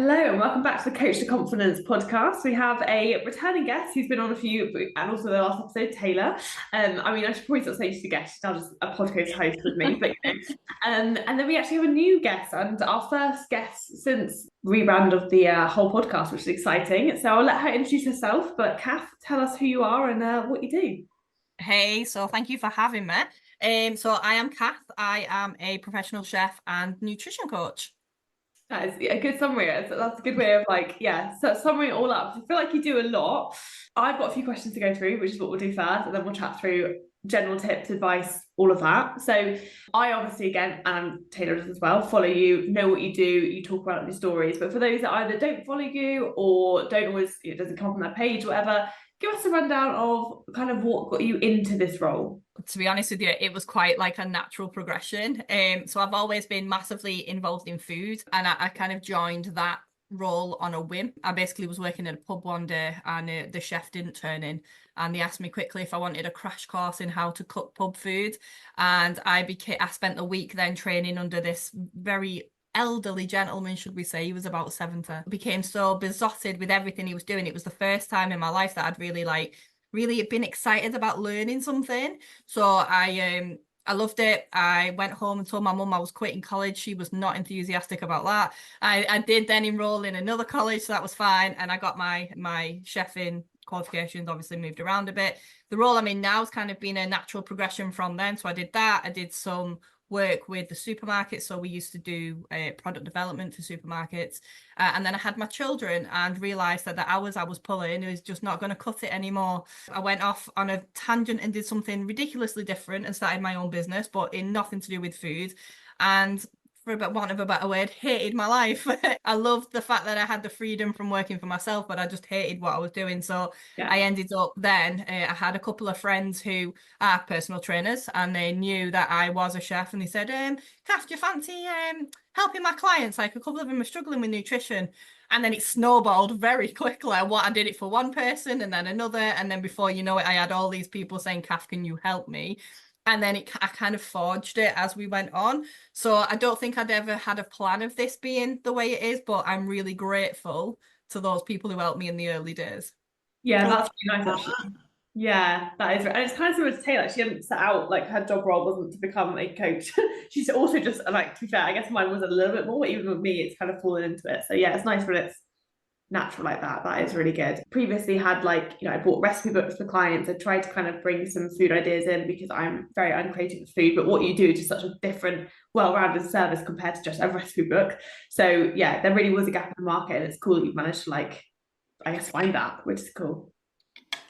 Hello and welcome back to the Coach to Confidence podcast. We have a returning guest who's been on a few, and also the last episode, Taylor. I should probably not say she's a guest; she's now just a podcast host with me. And then we actually have a new guest, and our first guest since rebrand of the whole podcast, which is exciting. So I'll let her introduce herself. But Cath, tell us who you are and what you do. Hey, so thank you for having me. So I am Cath. I am a professional chef and nutrition coach. That is a good summary. That's a good way of so summary it all up. I feel like you do a lot. I've got a few questions to go through, which is what we'll do first, and then we'll chat through general tips, advice, all of that. So I obviously, again, and Taylor does as well, follow you, know what you do, you talk about your stories. But for those that either don't follow you or don't always, it doesn't come up on their page, whatever, give us a rundown of kind of what got you into this role. To be honest with you, it was quite like a natural progression. So I've always been massively involved in food, and I kind of joined that role on a whim. I basically was working in a pub one day, and the chef didn't turn in, and they asked me quickly if I wanted a crash course in how to cook pub food, and I spent a week then training under this very elderly gentleman, should we say. He was about 70. Became so besotted with everything he was doing. It was the first time in my life that I'd really been excited about learning something. So I loved it. I went home and told my mum I was quitting college. She was not enthusiastic about that. I did then enroll in another college, so that was fine. And I got my chefing qualifications, obviously moved around a bit. The role I'm in now has kind of been a natural progression from then. So I did that. I did some work with the supermarkets. So we used to do product development for supermarkets. And then I had my children and realised that the hours I was pulling was just not going to cut it anymore. I went off on a tangent and did something ridiculously different and started my own business, but in nothing to do with food. And for want of a better word, hated my life. I loved the fact that I had the freedom from working for myself, but I just hated what I was doing. So Yeah. I ended up then, I had a couple of friends who are personal trainers, and they knew that I was a chef, and they said, Kath, do you fancy helping my clients? Like, a couple of them are struggling with nutrition. And then it snowballed very quickly. I did it for one person and then another. And then before you know it, I had all these people saying, Kath, can you help me? And then I kind of forged it as we went on. So I don't think I'd ever had a plan of this being the way it is, but I'm really grateful to those people who helped me in the early days. Yeah, that's really nice actually. Yeah, that is right. And it's kind of similar to Taylor. She didn't set out, like, her job role wasn't to become a coach. She's also just, like, to be fair, I guess mine was a little bit more, even with me, it's kind of fallen into it. So yeah, it's nice when it's natural like that. That is really good. Previously had, like, I bought recipe books for clients. I tried to kind of bring some food ideas in because I'm very uncreative with food, but what you do is just such a different, well-rounded service compared to just a recipe book. So yeah, there really was a gap in the market, and it's cool that you've managed to, like, I guess, find that, which is cool.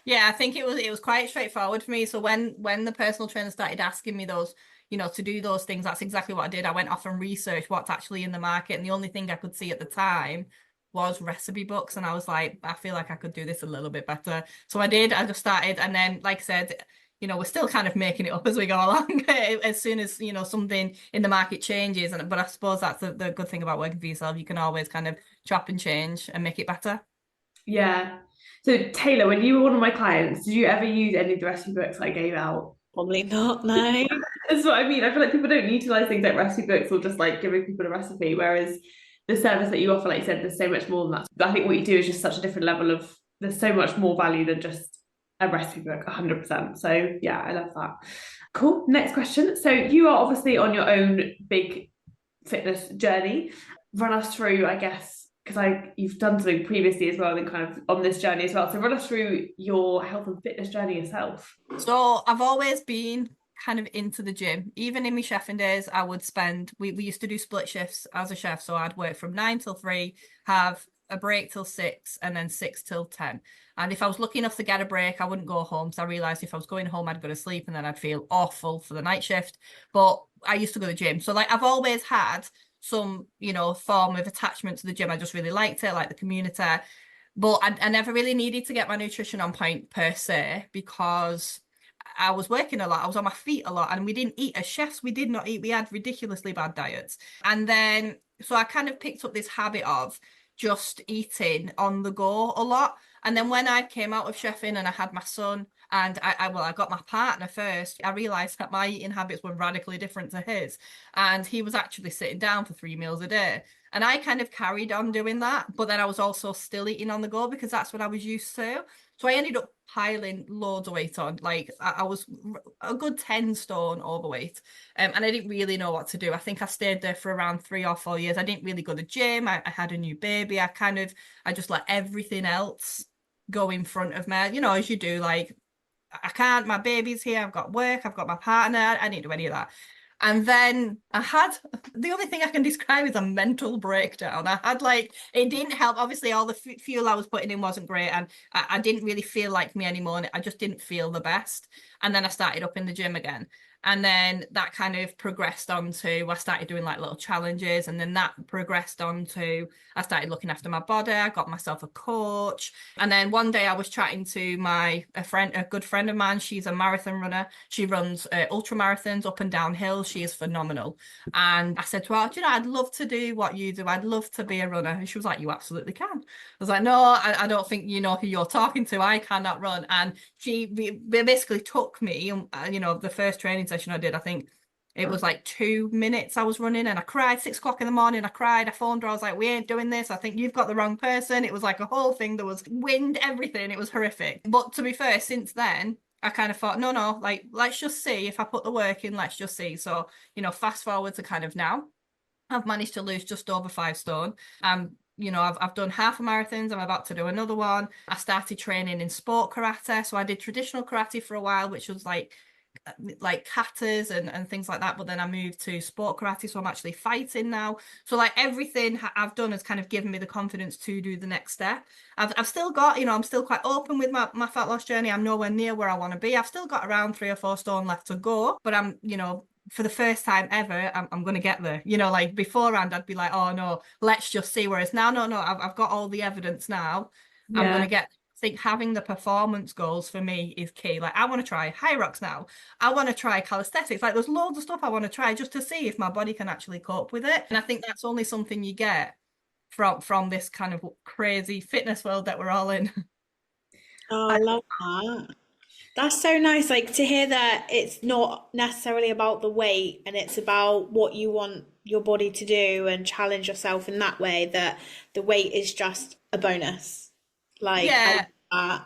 Yeah, I think it was quite straightforward for me. So when the personal trainer started asking me those, to do those things, that's exactly what I did. I went off and researched what's actually in the market, and the only thing I could see at the time was recipe books, and I was like, I feel like I could do this a little bit better. So I did. I just started, and then, like I said, we're still kind of making it up as we go along. As soon as something in the market changes, but I suppose that's the good thing about working for yourself. You can always kind of chop and change and make it better. Yeah. So Taylor, when you were one of my clients, did you ever use any of the recipe books I gave out? Probably not, no. That's what I mean. I feel like people don't utilize things like recipe books or just like giving people a recipe, whereas the service that you offer, like you said, there's so much more than that. I think what you do is just such a different level of, there's so much more value than just a recipe book, 100%. So yeah, I love that. Cool. Next question. So you are obviously on your own big fitness journey. Run us through, I guess, because you've done something previously as well, and kind of on this journey as well. So run us through your health and fitness journey yourself. So I've always been kind of into the gym. Even in my chefing days, I would spend, we used to do split shifts as a chef. So I'd work from 9 till 3, have a break till 6, and then 6 till 10. And if I was lucky enough to get a break, I wouldn't go home. So I realized if I was going home, I'd go to sleep, and then I'd feel awful for the night shift. But I used to go to the gym. So, like, I've always had some, form of attachment to the gym. I just really liked it, like the community. But I never really needed to get my nutrition on point per se, because I was working a lot. I was on my feet a lot, and we didn't eat as chefs. We did not eat. We had ridiculously bad diets. And then, so I kind of picked up this habit of just eating on the go a lot. And then when I came out of chefing and I had my son, And I got my partner first. I realized that my eating habits were radically different to his. And he was actually sitting down for 3 meals a day. And I kind of carried on doing that. But then I was also still eating on the go because that's what I was used to. So I ended up piling loads of weight on. Like I was a good 10 stone overweight. And I didn't really know what to do. I think I stayed there for around 3 or 4 years. I didn't really go to the gym. I had a new baby. I just let everything else go in front of me, as you do. Like, I can't, my baby's here, I've got work, I've got my partner, I didn't do any of that. And then the only thing I can describe is a mental breakdown. It didn't help. Obviously, all the fuel I was putting in wasn't great. And I didn't really feel like me anymore. And I just didn't feel the best. And then I started up in the gym again. And then that kind of progressed on to, I started doing like little challenges. And then that progressed on to, I started looking after my body. I got myself a coach. And then one day I was chatting to a good friend of mine. She's a marathon runner. She runs ultra marathons up and down hills. She is phenomenal. And I said to her, I'd love to do what you do. I'd love to be a runner. And she was like, you absolutely can. I was like, no, I don't think you know who you're talking to. I cannot run. And she basically took me, the first training session I did, I think it was like 2 minutes I was running and I cried. 6 o'clock in the morning, I cried. I phoned her. I was like, we ain't doing this. I think you've got the wrong person. It was like a whole thing. There was wind, everything. It was horrific. But to be fair, since then, I kind of thought, no, like, let's just see if I put the work in, let's just see. So, fast forward to kind of now, I've managed to lose just over 5 stone. I've done half a marathons. I'm about to do another one. I started training in sport karate. So I did traditional karate for a while, which was like katas and things like that. But then I moved to sport karate. So I'm actually fighting now. So like everything I've done has kind of given me the confidence to do the next step. I've still got, I'm still quite open with my fat loss journey. I'm nowhere near where I want to be. I've still got around 3 or 4 stone left to go, but I'm, for the first time ever, I'm going to get there. Like beforehand, I'd be like, oh no, let's just see. Whereas now, no, I've got all the evidence now. Yeah. I'm going to get, I think having the performance goals for me is key. Like I want to try high rocks now. I want to try calisthenics. Like there's loads of stuff I want to try just to see if my body can actually cope with it. And I think that's only something you get from this kind of crazy fitness world that we're all in. Oh, I love that. That's so nice, like to hear that it's not necessarily about the weight and it's about what you want your body to do and challenge yourself in that way, that the weight is just a bonus. Like, yeah. I love that.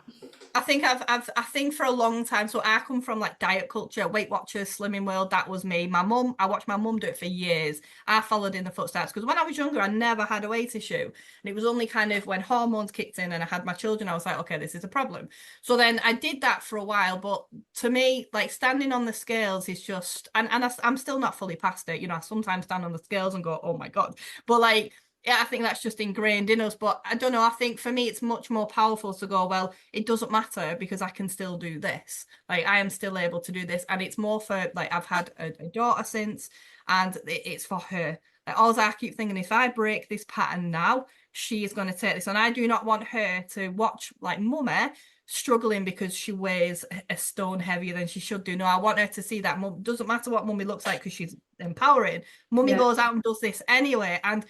I think for a long time, so I come from like diet culture, Weight Watchers, Slimming World, that was me. I watched my mum do it for years. I followed in the footsteps because when I was younger, I never had a weight issue. And it was only kind of when hormones kicked in and I had my children, I was like, okay, this is a problem. So then I did that for a while. But to me, like standing on the scales is just, I'm still not fully past it. I sometimes stand on the scales and go, oh my God. But like, yeah, I think that's just ingrained in us. But I don't know. I think for me, it's much more powerful to go, well, it doesn't matter because I can still do this. Like I am still able to do this. And it's more for like, I've had a daughter since, and it's for her. Like all I keep thinking, if I break this pattern now, she is going to take this. And I do not want her to watch like mummy struggling because she weighs a stone heavier than she should do. No, I want her to see that mum doesn't matter what mummy looks like because she's empowering. Mummy goes out and does this anyway. And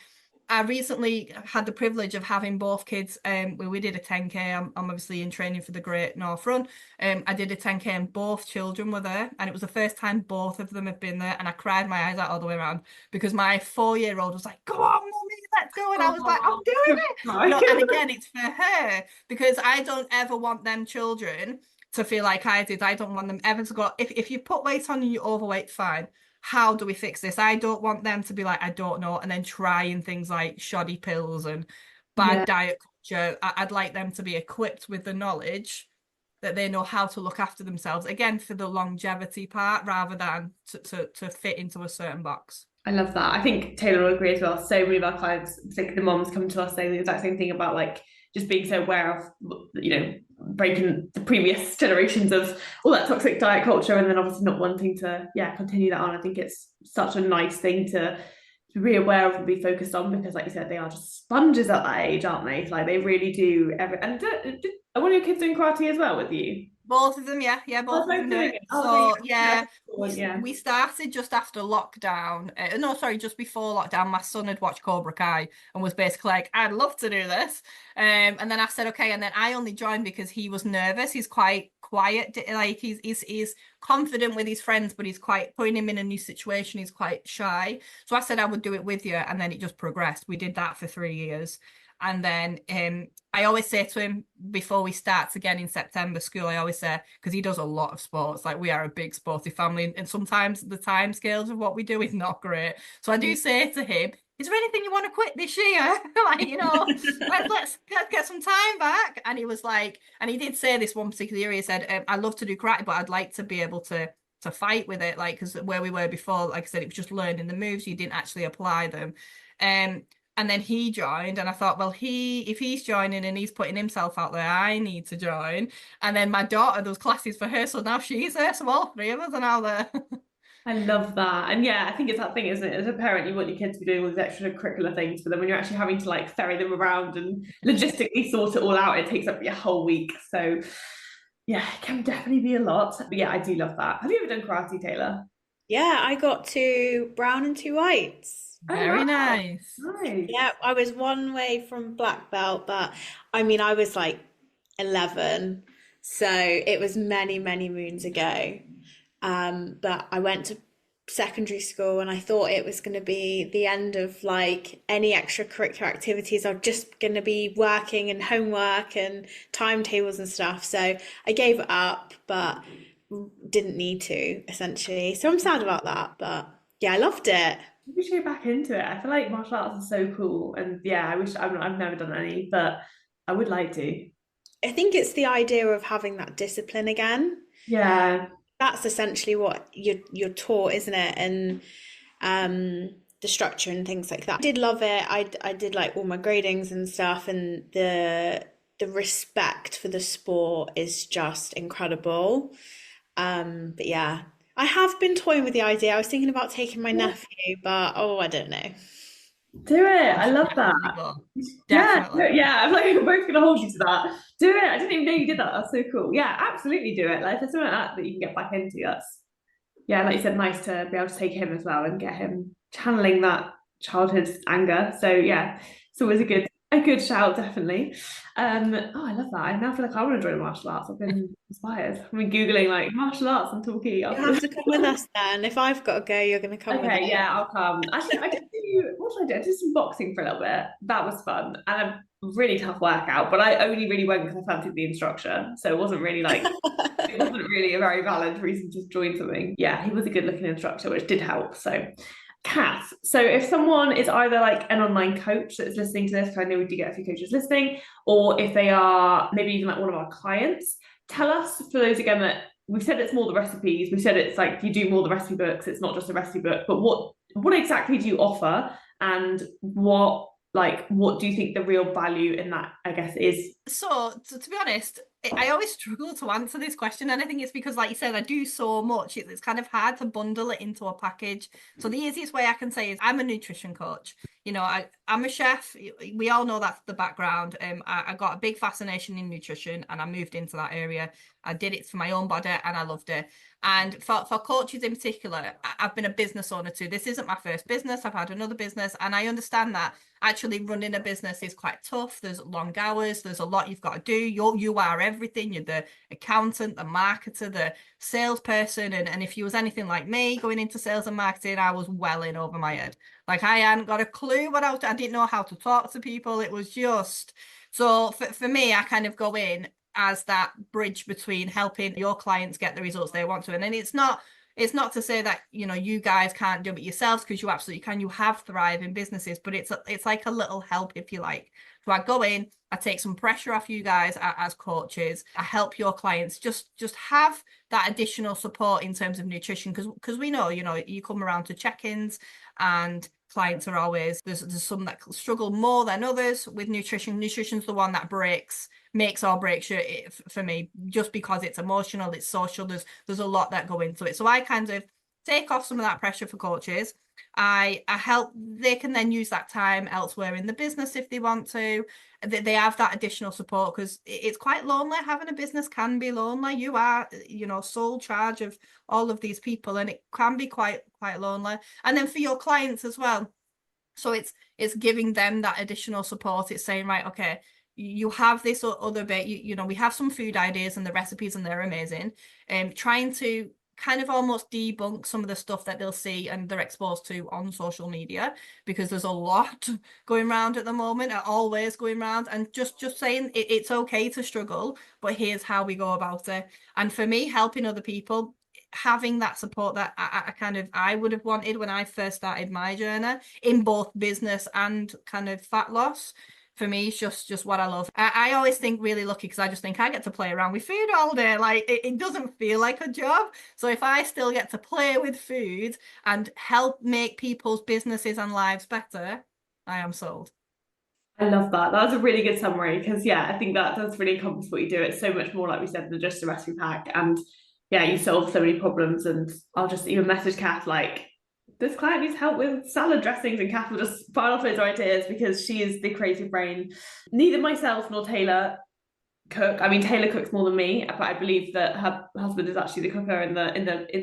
I recently had the privilege of having both kids. We did a 10K. I'm obviously in training for the Great North Run. I did a 10K and both children were there. And it was the first time both of them have been there. And I cried my eyes out all the way around because my 4-year-old was like, go on, mummy, let's go. And I was like, I'm doing it. And again, it's for her because I don't ever want them children to feel like I did. I don't want them ever to go, if you put weight on and you're overweight, fine. How do we fix this? I don't want them to be like, I don't know, and then trying things like shoddy pills and bad diet culture. I'd like them to be equipped with the knowledge that they know how to look after themselves, again, for the longevity part, rather than to fit into a certain box. I love that. I think Taylor will agree as well. So many of our clients, particularly the moms, come to us saying the exact same thing about like just being so aware of, breaking the previous generations of all that toxic diet culture and then obviously not wanting to, continue that on. I think it's such a nice thing to be aware of and be focused on because, like you said, they are just sponges at that age, aren't they? Like they really do. And are one of your kids doing karate as well with you? Both of them, yeah, Oh, both of both them do doing it. it. Oh, okay, So yeah, yeah. we started just after lockdown. No, sorry, just before lockdown. My son had watched Cobra Kai and was basically like, "I'd love to do this." And then I said, "Okay." And then I only joined because he was nervous. He's quite quiet, like he's confident with his friends, but he's quite putting him in a new situation. He's quite shy. So I said I would do it with you, and then it just progressed. We did that for 3 years. And then I always say to him before we start again in September school, I always say, because he does a lot of sports, like we are a big sporty family, and sometimes the time scales of what we do is not great. So I do say to him, is there anything you want to quit this year? Like, let's get some time back. And he was like, and he did say this one particular year, he said, I love to do karate, but I'd like to be able to fight with it, like, because where we were before, like I said, it was just learning the moves, you didn't actually apply them. Um, and then he joined, and I thought, well, if he's joining and he's putting himself out there, I need to join. And then my daughter does classes for her, so now she's there, so all three of us are now there. I love that. And yeah, I think it's that thing, isn't it? As a parent, you want your kids to be doing all these extracurricular things, but then when you're actually having to like ferry them around and logistically sort it all out, it takes up your whole week. So yeah, it can definitely be a lot. But yeah, I do love that. Have you ever done karate, Taylor? Yeah, I got to brown and two whites. Oh Very wow. nice. Nice. Yeah, I was one way from black belt, but I mean, I was like 11, so it was many, many moons ago. But I went to secondary school and I thought it was going to be the end of like any extracurricular activities. I'm just going to be working and homework and timetables and stuff. So I gave it up, but didn't need to essentially. So I'm sad about that, but yeah, I loved it. We should go back into it. I feel like martial arts are so cool. And yeah, I wish I've never done any, but I would like to. I think it's the idea of having that discipline again. Yeah. That's essentially what you're taught, isn't it? And the structure and things like that. I did love it. I did like all my gradings and stuff, and the respect for the sport is just incredible. But yeah, I have been toying with the idea. I was thinking about taking my nephew, but oh, I don't know. Do it. You I should love that. definitely go. Yeah, Definitely. yeah. I'm like, we're both gonna hold you to that. Do it. I didn't even know you did that. That's so cool. Yeah, absolutely do it. Like if there's something like that that you can get back into, that's yeah, like you said, nice to be able to take him as well and get him channeling that childhood anger. So yeah, it's always a good shout, definitely. Oh, I love that. I now feel like I want to join martial arts. I've been inspired. I've been Googling like martial arts and talkie You after have this. to come with us then. If I've got to go, you're going to come with us. Okay, yeah, I'll come. Actually, I did do what did I do? I did some boxing for a little bit. That was fun and a really tough workout, but I only really went because I fancied the instructor. So it wasn't really like it wasn't really a very valid reason to join something. Yeah, he was a good looking instructor, which did help. So Cath, so if someone is either like an online coach that's listening to this, because I know we do get a few coaches listening, or if they are maybe even like one of our clients, tell us for those again that we said it's more the recipes. We said it's like you do more the recipe books. It's not just a recipe book, but what exactly do you offer, and what do you think the real value in that I guess is? So to be honest, I always struggle to answer this question, and I think it's because, like you said, I do so much. It's kind of hard to bundle it into a package. So the easiest way I can say is I'm a nutrition coach. I'm a chef. We all know that's the background. I got a big fascination in nutrition, and I moved into that area. I did it for my own body, and I loved it. And for coaches in particular, I've been a business owner too. This isn't my first business. I've had another business, and I understand that actually running a business is quite tough. There's long hours. There's a lot you've got to do. You are everything. You're the accountant, the marketer, the salesperson. And if you was anything like me going into sales and marketing, I was well in over my head. Like I hadn't got a clue I didn't know how to talk to people. It was just, so for me, I kind of go in as that bridge between helping your clients get the results they want to. And then it's not to say that you guys can't do it yourselves, because you absolutely can. You have thriving businesses, but it's like a little help, if you like. So I go in, I take some pressure off you guys as coaches. I help your clients just have that additional support in terms of nutrition, because we know you come around to check-ins and clients are always there's some that struggle more than others with nutrition. Nutrition's the one that makes or breaks you for me, just because it's emotional, it's social. There's a lot that go into it. So I kind of take off some of that pressure for coaches. I help, they can then use that time elsewhere in the business if they want to. They have that additional support, because it's quite lonely. Having a business can be lonely. You are, you know, sole charge of all of these people, and it can be quite lonely. And then for your clients as well. So it's giving them that additional support. It's saying, right, okay, you have this other bit, you know, we have some food ideas and the recipes and they're amazing. Trying to kind of almost debunk some of the stuff that they'll see and they're exposed to on social media, because there's a lot going around at the moment, always going around, and just saying it's okay to struggle, but here's how we go about it. And for me, helping other people, having that support that I would have wanted when I first started my journey in both business and kind of fat loss, for me, it's just what I love. I always think really lucky, because I just think I get to play around with food all day. Like it doesn't feel like a job. So if I still get to play with food and help make people's businesses and lives better, I am sold. I love that. That was a really good summary, because yeah, I think that does really encompass what you do. It's so much more, like we said, than just a recipe pack. And yeah, you solve so many problems. And I'll just even message Cath like, this client needs help with salad dressings, and Cath will just fire off those ideas, because she is the creative brain. Neither myself nor Taylor cook. I mean, Taylor cooks more than me, but I believe that her husband is actually the cooker in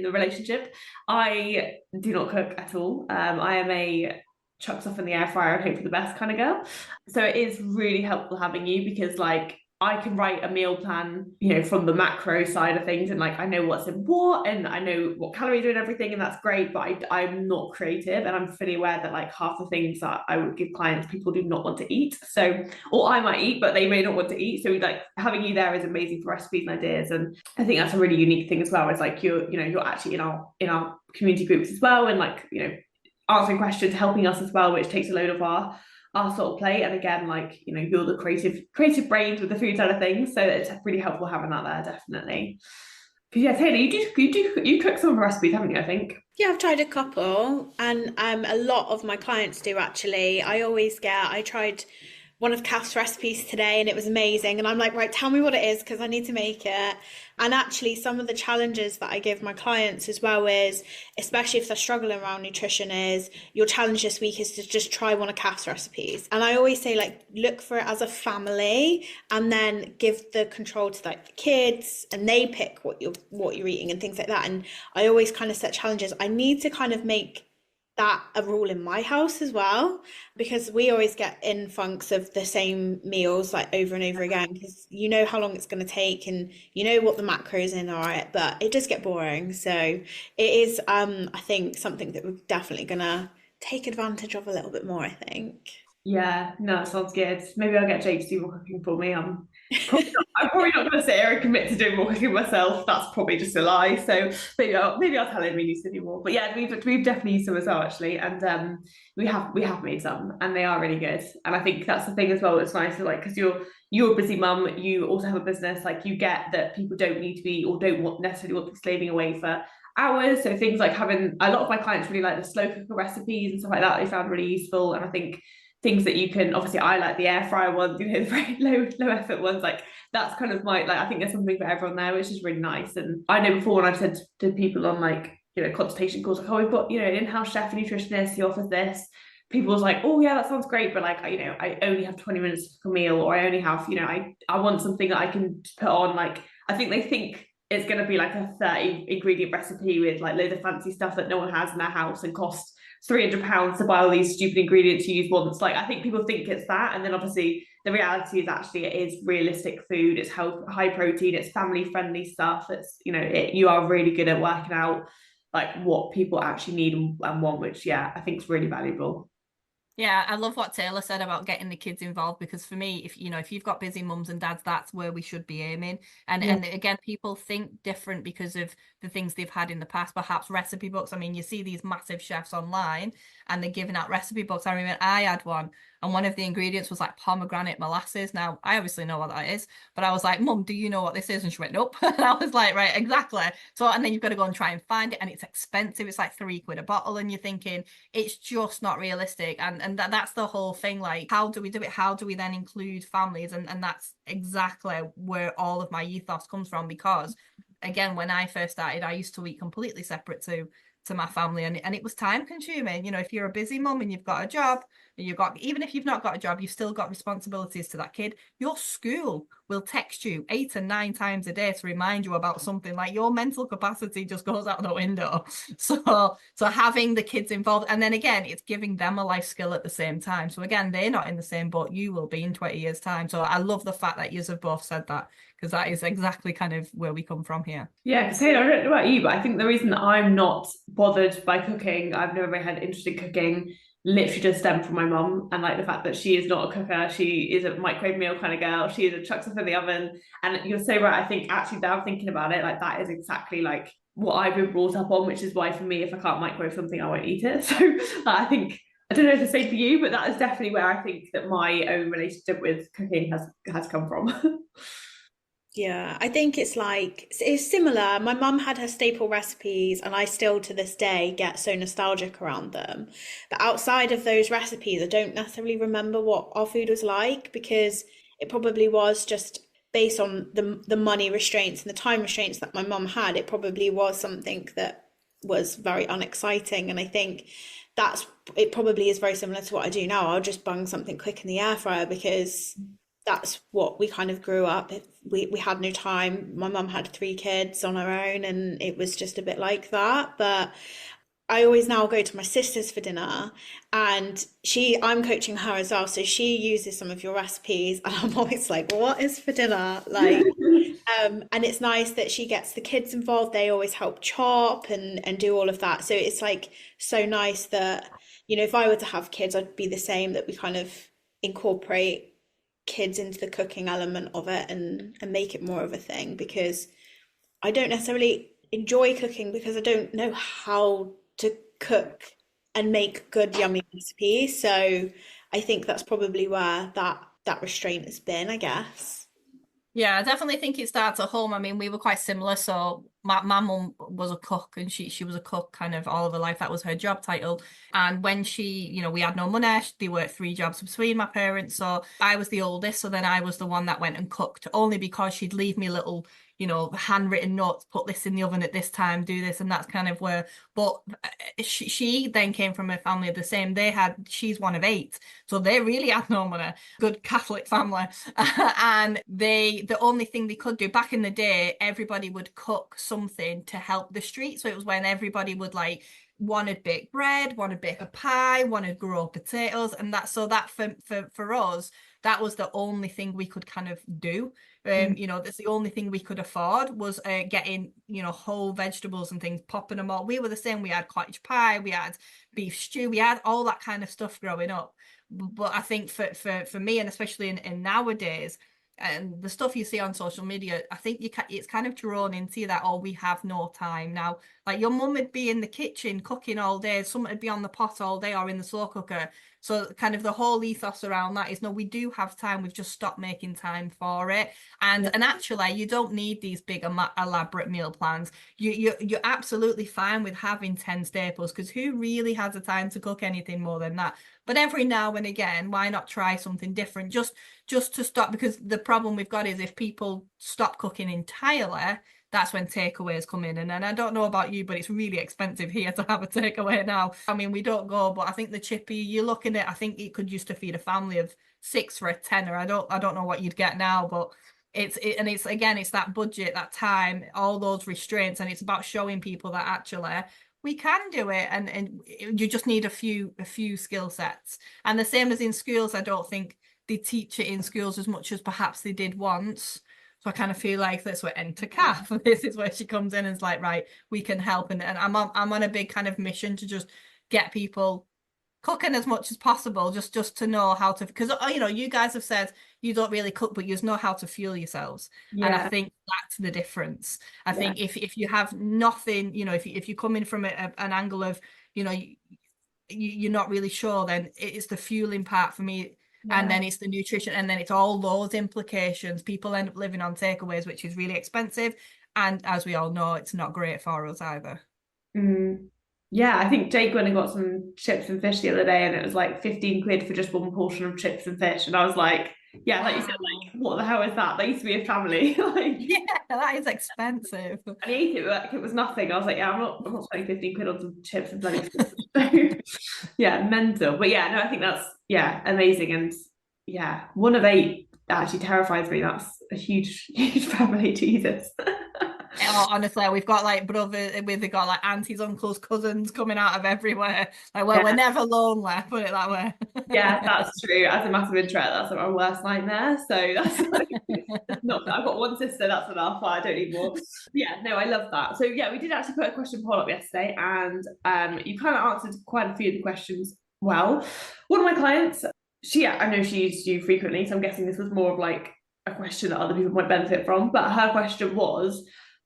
the relationship. I do not cook at all. I am a chuck stuff in the air fryer and hope for the best kind of girl. So it is really helpful having you, because like I can write a meal plan, you know, from the macro side of things, and like I know what's in what, and I know what calories are and everything, and that's great. But I'm not creative, and I'm fully aware that like half the things that I would give clients, people do not want to eat. So, or I might eat, but they may not want to eat. So like having you there is amazing for recipes and ideas, and I think that's a really unique thing as well. It's like you're actually in our community groups as well, and like answering questions, helping us as well, which takes a load of our sort of plate. And again, like you're the creative brains with the food side of things, so it's really helpful having that there, definitely. Because yeah, Taylor, you cook some of the recipes, haven't you? I think. Yeah, I've tried a couple, and a lot of my clients do actually. I tried one of Cath's recipes today, and it was amazing. And I'm like, right, tell me what it is, because I need to make it. And actually, some of the challenges that I give my clients as well is, especially if they're struggling around nutrition, is your challenge this week is to just try one of Cath's recipes. And I always say, like, look for it as a family, and then give the control to like the kids, and they pick what you're eating and things like that. And I always kind of set challenges. I need to kind of make that a rule in my house as well, because we always get in funks of the same meals like over and over again, because you know how long it's going to take, and you know what the macros in are, but it does get boring. So it is I think something that we're definitely gonna take advantage of a little bit more, I think. Yeah, no, that sounds good. Maybe I'll get Jake to do more cooking for me. I'm probably not going to sit here and commit to doing more cooking myself. That's probably just a lie. So maybe I'll tell him he needs to do more. But yeah, we've definitely used some as well, actually, and we have made some, and they are really good. And I think that's the thing as well. It's nice, like, because you're a busy mum, you also have a business. Like, you get that people don't need to be, or don't necessarily want to be slaving away for hours. So things like having, a lot of my clients really like the slow cooker recipes and stuff like that. They found really useful, and I think things that you can, obviously I like the air fryer ones, the very low effort ones, like that's kind of my, like, I think there's something for everyone there, which is really nice. And I know before, when I've said to people on like consultation calls, like, oh, we've got an in-house chef and nutritionist, he offers this, people was like, oh yeah, that sounds great, but like I only have 20 minutes to cook a meal, or I only have I want something that I can put on. Like, I think they think it's going to be like a 30 ingredient recipe with like loads of fancy stuff that no one has in their house and cost £300 to buy all these stupid ingredients you use once. Like, I think people think it's that, and then obviously the reality is actually it is realistic food. It's high protein. It's family friendly stuff. It's you are really good at working out like what people actually need and want, which I think is really valuable. Yeah, I love what Taylor said about getting the kids involved, because for me, if you've got busy mums and dads, that's where we should be aiming. And again, people think different because of the things they've had in the past, perhaps recipe books. I mean, you see these massive chefs online and they're giving out recipe books. I remember I had one, and one of the ingredients was like pomegranate molasses. Now, I obviously know what that is, but I was like, Mum, do you know what this is? And she went, nope. And I was like, right, exactly. So, and then you've got to go and try and find it, and it's expensive. It's like £3 a bottle, and you're thinking it's just not realistic. And that's the whole thing. Like, how do we do it? How do we then include families? And that's exactly where all of my ethos comes from, because again, when I first started, I used to eat completely separate to to my family, and it was time consuming. You know, if you're a busy mum and you've got a job, and you've got, even if you've not got a job, you've still got responsibilities to that kid. Your school will text you 8 and 9 times a day to remind you about something. Like, your mental capacity just goes out the window. So having the kids involved, and then again, it's giving them a life skill at the same time. So again, they're not in the same boat you will be in 20 years time. So I love the fact that you have both said that, because that is exactly kind of where we come from here. Yeah, because I don't know about you, but I think the reason that I'm not bothered by cooking, I've never really had interest in cooking, literally just stemmed from my mum, and like the fact that she is not a cooker, she is a microwave meal kind of girl, she is a chuck stuff in the oven. And you're so right, I think actually now thinking about it, like that is exactly like what I've been brought up on, which is why for me, if I can't microwave something, I won't eat it. So I think, I don't know if it's the same for you, but that is definitely where I think that my own relationship with cooking has come from. Yeah, I think it's similar. My mum had her staple recipes, and I still to this day get so nostalgic around them. But outside of those recipes, I don't necessarily remember what our food was like, because it probably was just based on the money restraints and the time restraints that my mum had. It probably was something that was very unexciting, and I think it probably is very similar to what I do now. I'll just bung something quick in the air fryer because that's what we kind of grew up. We had no time. My mum had 3 kids on her own, and it was just a bit like that. But I always now go to my sister's for dinner, and I'm coaching her as well. So she uses some of your recipes, and I'm always like, what is for dinner? Like, and it's nice that she gets the kids involved. They always help chop and do all of that. So it's like so nice that, if I were to have kids, I'd be the same, that we kind of incorporate kids into the cooking element of it, and make it more of a thing, because I don't necessarily enjoy cooking because I don't know how to cook and make good yummy recipes. So I think that's probably where that restraint has been, I guess. Yeah, I definitely think it starts at home. I mean, we were quite similar. So my mum was a cook, and she was a cook kind of all of her life. That was her job title. And when we had no money, they worked 3 jobs between my parents. So I was the oldest. So then I was the one that went and cooked, only because she'd leave me little, handwritten notes, put this in the oven at this time, do this. And that's kind of where, but she then came from a family of the same. She's one of 8. So they really had no money. Good Catholic family. And the only thing they could do back in the day, everybody would cook something to help the street. So it was when everybody would like, wanted baked bread, wanted bake a pie, wanted grow potatoes, and that for us, that was the only thing we could kind of do. That's the only thing we could afford, was getting, whole vegetables and things, popping them all. We were the same. We had cottage pie, we had beef stew, we had all that kind of stuff growing up. But I think for me, and especially in nowadays, and the stuff you see on social media, I think it's kind of drawn into that, oh, we have no time now. Like, your mum would be in the kitchen cooking all day, someone would be on the pot all day or in the slow cooker. So kind of the whole ethos around that is, no, we do have time, we've just stopped making time for it. And actually, you don't need these big elaborate meal plans. You're absolutely fine with having 10 staples, because who really has the time to cook anything more than that? But every now and again, why not try something different, just to stop? Because the problem we've got is, if people stop cooking entirely, that's when takeaways come in. And I don't know about you, but it's really expensive here to have a takeaway now. I mean, we don't go, but I think the chippy you're looking at, I think it could used to feed a family of 6 for a tenner. I don't know what you'd get now, but it's that budget, that time, all those restraints, and it's about showing people that actually we can do it, and you just need a few skill sets. And the same as in schools, I don't think they teach it in schools as much as perhaps they did once. So I kind of feel like that's where enter Cath. This is where she comes in and is like, right, we can help. And I'm on a big kind of mission to just get people cooking as much as possible, just to know how to, because you guys have said you don't really cook, but you know how to fuel yourselves. And I think that's the difference. I think if you have nothing, if you come in from an angle of, you're not really sure, then it's the fueling part for me. And then it's the nutrition, and then it's all those implications. People end up living on takeaways, which is really expensive, and as we all know, it's not great for us either. Yeah, I think Jake went and got some chips and fish the other day, and it was like 15 quid for just one portion of chips and fish, and I was like, Yeah, like you said, like, what the hell is that? That used to be a family. Like, Yeah, that is expensive. and he ate it like it was nothing. I was like, yeah, I'm not spending 15 quid on some chips and bloody so, yeah, mental. But yeah, no, I think that's yeah, amazing. And yeah, one of eight actually terrifies me. That's a huge, huge family, Jesus. Oh, honestly, we've got like brothers, we've got like aunties, uncles, cousins coming out of everywhere. Like, well, we're Yeah. never lonely, put it that way. Yeah, that's true. As a massive introvert, that's like my worst nightmare. So that's like, not. I've got one sister. That's enough. I don't need more. Yeah, no, I love that. So yeah, we did actually put a question poll up yesterday, and you kind of answered quite a few of the questions well. One of my clients, yeah, I know she uses you frequently, so I'm guessing this was more of like a question that other people might benefit from. But her question was,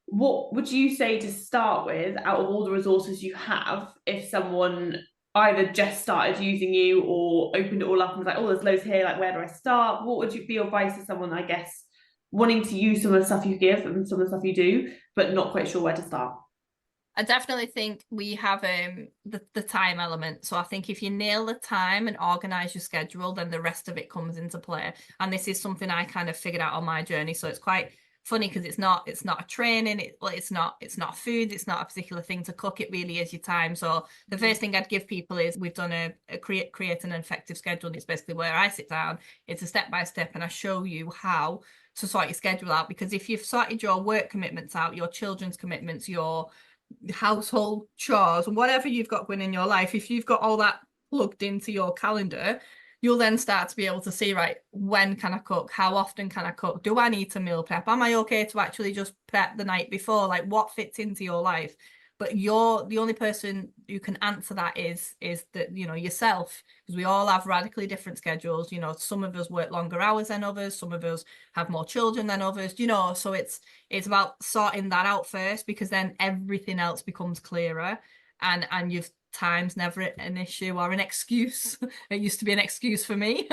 what would you say to start with out of all the resources you have if someone either just started using you or opened it all up and was like, oh, there's loads here, like where do I start? What would you be your advice to someone, I guess, wanting to use some of the stuff you give and some of the stuff you do, but not quite sure where to start? I definitely think we have the time element. So I think if you nail the time and organize your schedule, then the rest of it comes into play. And this is something I kind of figured out on my journey. So it's quite funny because it's not a training, it's not food, it's not a particular thing to cook, it really is your time. So the first thing I'd give people is we've done a create an effective schedule, and it's basically where I sit down, it's a step by step, and I show you how to sort your schedule out. Because if you've sorted your work commitments out, your children's commitments, your household chores, whatever you've got going in your life, if you've got all that plugged into your calendar, you'll then start to be able to see, right, when can I cook? How often can I cook? Do I need to meal prep? Am I okay to actually just prep the night before? Like, what fits into your life? But you're the only person who can answer that is that, you know, yourself, because we all have radically different schedules. You know, some of us work longer hours than others, some of us have more children than others, you know, so it's about sorting that out first, because then everything else becomes clearer, and you've time's never an issue or an excuse. It used to be an excuse for me.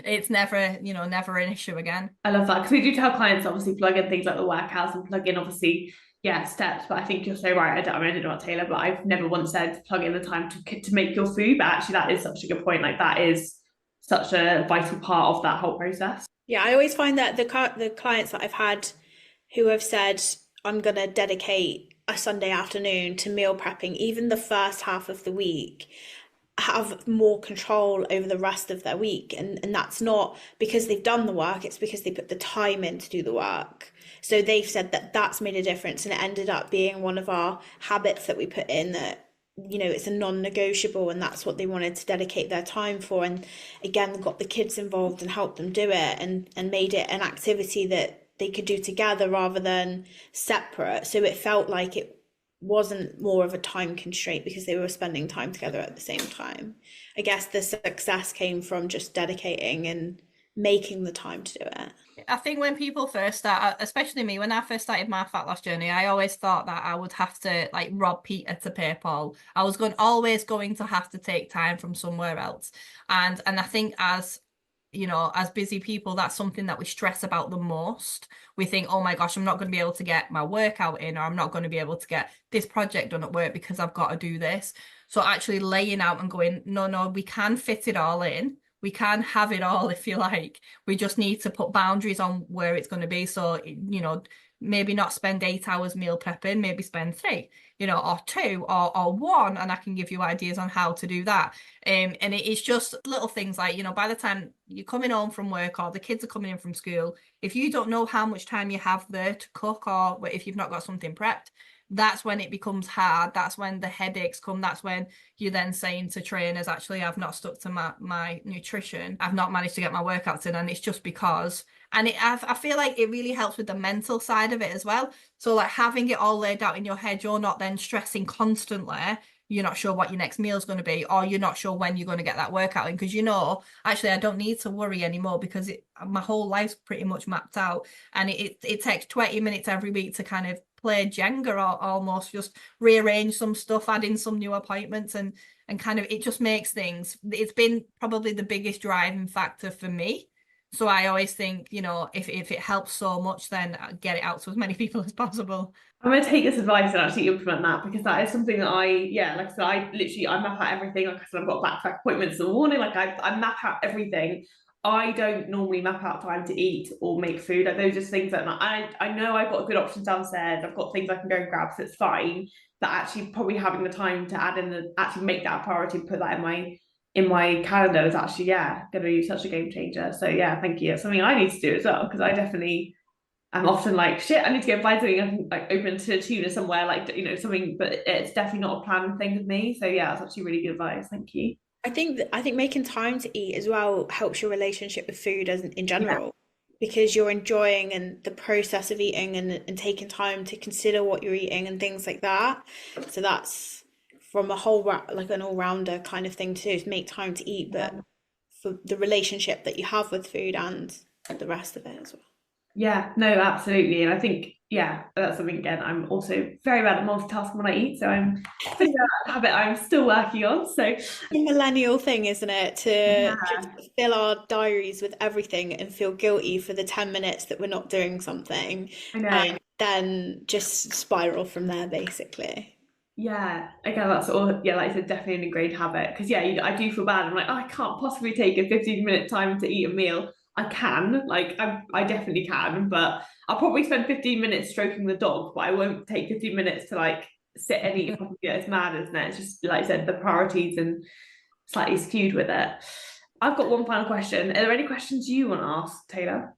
It's never, you know, never an issue again. I love that because we do tell clients obviously plug in things like the workouts and plug in obviously yeah steps. But I think you're so right. I don't know about Taylor, but I've never once said plug in the time to make your food. But actually, that is such a good point. Like that is such a vital part of that whole process. Yeah, I always find that the clients that I've had who have said, I'm going to dedicate a Sunday afternoon to meal prepping, even the first half of the week, have more control over the rest of their week. And that's not because they've done the work, it's because they put the time in to do the work. So they've said that that's made a difference, and it ended up being one of our habits that we put in, that you know it's a non-negotiable, and that's what they wanted to dedicate their time for. And again, got the kids involved and helped them do it, and made it an activity that they could do together rather than separate, so it felt like it wasn't more of a time constraint because they were spending time together at the same time. I guess the success came from just dedicating and making the time to do it. I think when people first start, especially me, when I first started my fat loss journey, I always thought that I would have to like rob Peter to pay Paul. I was always going to have to take time from somewhere else. And I think as you know, as busy people, that's something that we stress about the most. We think, oh my gosh, I'm not going to be able to get my workout in, or I'm not going to be able to get this project done at work because I've got to do this. So actually laying out and going, no, we can fit it all in. We can have it all if you like. We just need to put boundaries on where it's going to be. So, you know, maybe not spend 8 hours meal prepping, maybe spend 3, you know, or 2 or 1, and I can give you ideas on how to do that. And it's just little things like, you know, by the time you're coming home from work or the kids are coming in from school, if you don't know how much time you have there to cook, or if you've not got something prepped, that's when it becomes hard. That's when the headaches come. That's when you're then saying to trainers, actually, I've not stuck to my nutrition. I've not managed to get my workouts in. And it's just because, and I feel like it really helps with the mental side of it as well. So like having it all laid out in your head, you're not then stressing constantly. You're not sure what your next meal is going to be, or you're not sure when you're going to get that workout in, because you know, actually, I don't need to worry anymore because my whole life's pretty much mapped out, and it takes 20 minutes every week to kind of play Jenga, or almost just rearrange some stuff, add in some new appointments, and kind of it just makes things. It's been probably the biggest driving factor for me. So I always think, you know, if it helps so much, then get it out to as many people as possible. I'm going to take this advice and actually implement that because that is something that yeah, like I said, I map out everything. Like I said, I've got back-to-back appointments in the morning. Like I map out everything. I don't normally map out time to eat or make food. Like those are just things that I know I've got good options downstairs. I've got things I can go and grab, so it's fine. But actually, probably having the time to add in the actually make that a priority, put that in my calendar is actually going to be such a game changer. So yeah, thank you. It's something I need to do as well because I definitely I'm often like shit. I need to go and find something I can like open to a tuna somewhere, like something. But it's definitely not a planned thing with me. So yeah, it's actually really good advice. Thank you. I think making time to eat as well helps your relationship with food as in Yeah. general, because you're enjoying and the process of eating and taking time to consider what you're eating and things like that. So that's from a like an all-rounder kind of thing too, is make time to eat, but for the relationship that you have with food and the rest of it as well. Yeah, no, absolutely. And I think, yeah, that's something again, I'm also very bad at multitasking when I eat. So I'm figuring out that habit I'm still working on. So A millennial thing, isn't it, to just yeah, fill our diaries with everything and feel guilty for the 10 minutes that we're not doing something, I know. and then just spiral from there, basically. Yeah, again, that's all. Yeah, like I said, definitely an ingrained habit. Because yeah, I do feel bad. I'm like, oh, I can't possibly take a 15-minute time to eat a meal. I can, like, I definitely can, but I'll probably spend 15 minutes stroking the dog, but I won't take 15 minutes to like sit and eat. Yeah, it's mad, isn't it? It's just like I said, the priorities and slightly skewed with it. I've got one final question. Are there any questions you want to ask, Taylor?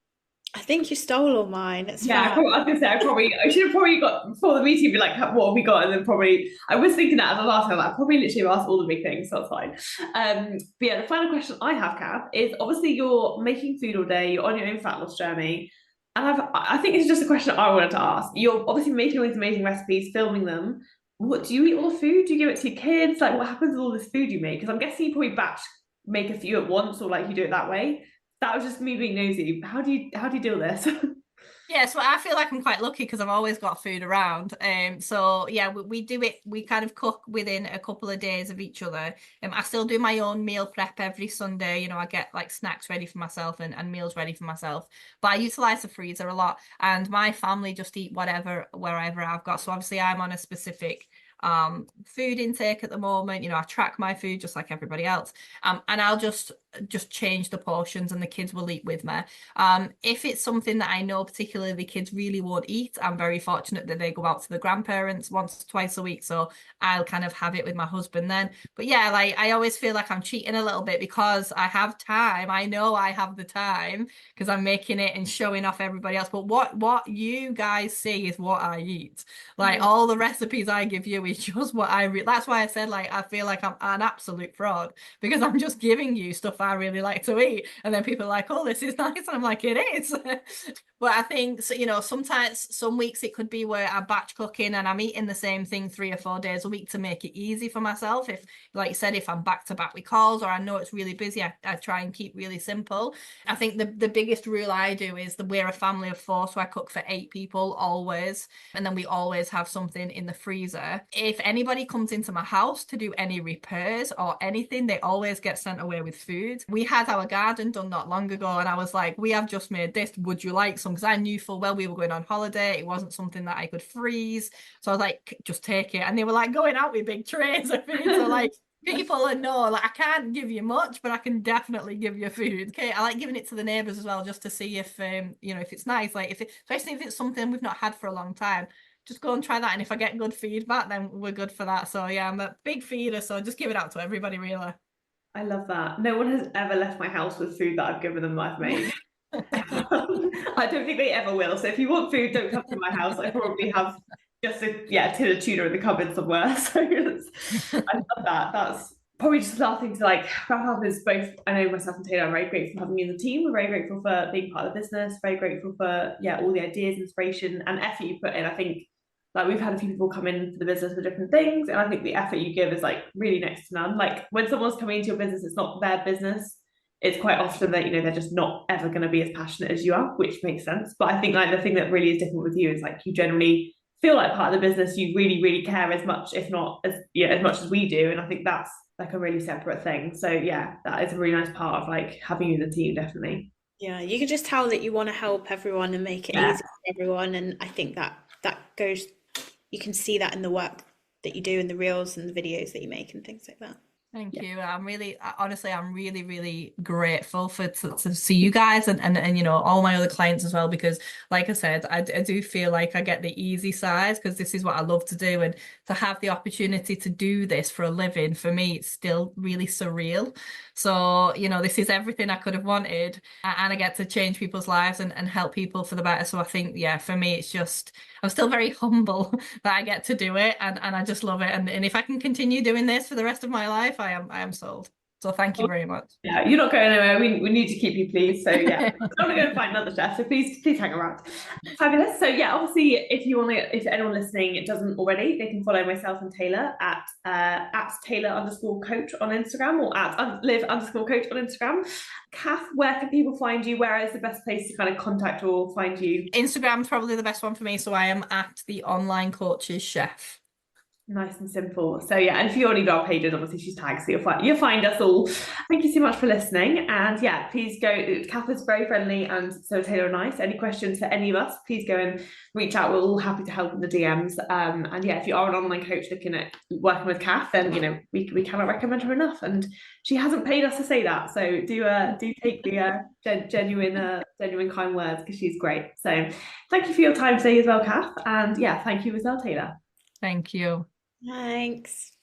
I think you stole all mine. It's Yeah, fine. I was gonna say I should have probably got before the meeting be like, what have we got? And then probably I was thinking that as I was asking, like, I probably literally asked all the big things, so that's fine. But yeah, the final question I have, Cath, is obviously you're making food all day, you're on your own fat loss journey, and I think it's just a question I wanted to ask. You're obviously making all these amazing recipes, filming them. What do you eat all the food? Do you give it to your kids? Like, what happens with all this food you make? Because I'm guessing you probably batch make a few at once, or like you do it that way. That was just me being nosy. How do you do this? Yeah, so I feel like I'm quite lucky because I've always got food around. So yeah, we do it. We kind of cook within a couple of days of each other. I still do my own meal prep every Sunday. I get like snacks ready for myself and meals ready for myself. But I utilize the freezer a lot, and my family just eat whatever wherever I've got. So obviously I'm on a specific food intake at the moment. I track my food just like everybody else. And I'll just change the portions and the kids will eat with me. If it's something that I know particularly the kids really won't eat, I'm very fortunate that they go out to the grandparents once or twice a week, so I'll kind of have it with my husband then. But yeah, like I always feel like I'm cheating a little bit because I have time. I know I have the time because I'm making it and showing off everybody else. But what you guys see is what I eat. Like all the recipes I give you is just what that's why I said like I feel like I'm an absolute fraud because I'm just giving you stuff I really like to eat. And then people are like, oh, this is nice. And I'm like, it is. But I think, so, sometimes some weeks it could be where I'm batch cooking and I'm eating the same thing 3 or 4 days a week to make it easy for myself. If, like you said, if I'm back to back with calls or I know it's really busy, I try and keep really simple. I think the biggest rule I do is that we're a family of 4, so I cook for 8 people always. And then we always have something in the freezer. If anybody comes into my house to do any repairs or anything, they always get sent away with food. We had our garden done not long ago and I was like, we have just made this. Would you like some? Because I knew full well we were going on holiday. It wasn't something that I could freeze. So I was like, just take it. And they were like going out with big trays of food. So like people know, like I can't give you much, but I can definitely give you food. Okay, I like giving it to the neighbors as well, just to see if if it's nice. Like especially if it's something we've not had for a long time, just go and try that. And if I get good feedback, then we're good for that. So yeah, I'm a big feeder, so just give it out to everybody, really. I love that. No one has ever left my house with food that I've given them that I've made. I don't think they ever will. So if you want food, don't come to my house. I probably have just a tin of tuna in the cupboard somewhere. So I love that. That's probably just the last thing to like wrap up is both. I know myself and Taylor are very grateful for having you in the team. We're very grateful for being part of the business. Very grateful for all the ideas, inspiration, and effort you put in. I think like we've had a few people come into the business for different things, and I think the effort you give is like really next to none. Like when someone's coming into your business, it's not their business. It's quite often that they're just not ever going to be as passionate as you are, which makes sense. But I think like the thing that really is different with you is like you generally feel like part of the business. You really, really care as much, if not as much as we do. And I think that's like a really separate thing. So yeah, that is a really nice part of like having you in the team, definitely. Yeah, you can just tell that you want to help everyone and make it Yeah. easy for everyone. And I think that goes, you can see that in the work that you do in the reels and the videos that you make and things like that. Thank you. Honestly, I'm really, really grateful to see you guys and you know, all my other clients as well, because like I said, I do feel like I get the easy side because this is what I love to do, and to have the opportunity to do this for a living, for me, it's still really surreal. So, you know, this is everything I could have wanted, and I get to change people's lives and help people for the better. So I think, yeah, for me, it's just, I'm still very humble that I get to do it, and I just love it. And if I can continue doing this for the rest of my life, I am sold. So thank you very much. Yeah, you're not going anywhere. We need to keep you pleased. So yeah, I'm gonna go and find another chef. So please hang around. Fabulous. So yeah, obviously, if anyone listening doesn't already, they can follow myself and Taylor at Taylor_coach on Instagram, or at live_coach on Instagram. Cath, where can people find you? Where is the best place to kind of contact or find you? Instagram's probably the best one for me. So I am at the Online Coaches Chef. Nice and simple. So yeah, and if you already our pages, obviously she's tagged, so you'll find us all. Thank you so much for listening, and yeah, please go. Cath is very friendly, and so Taylor and I. So any questions for any of us, please go and reach out. We're all happy to help in the DMs. And yeah, if you are an online coach looking at working with Cath, then you know we cannot recommend her enough, and she hasn't paid us to say that. So do take the genuine kind words, because she's great. So thank you for your time today as well, Cath, and yeah, thank you as well, Taylor. Thank you. Thanks.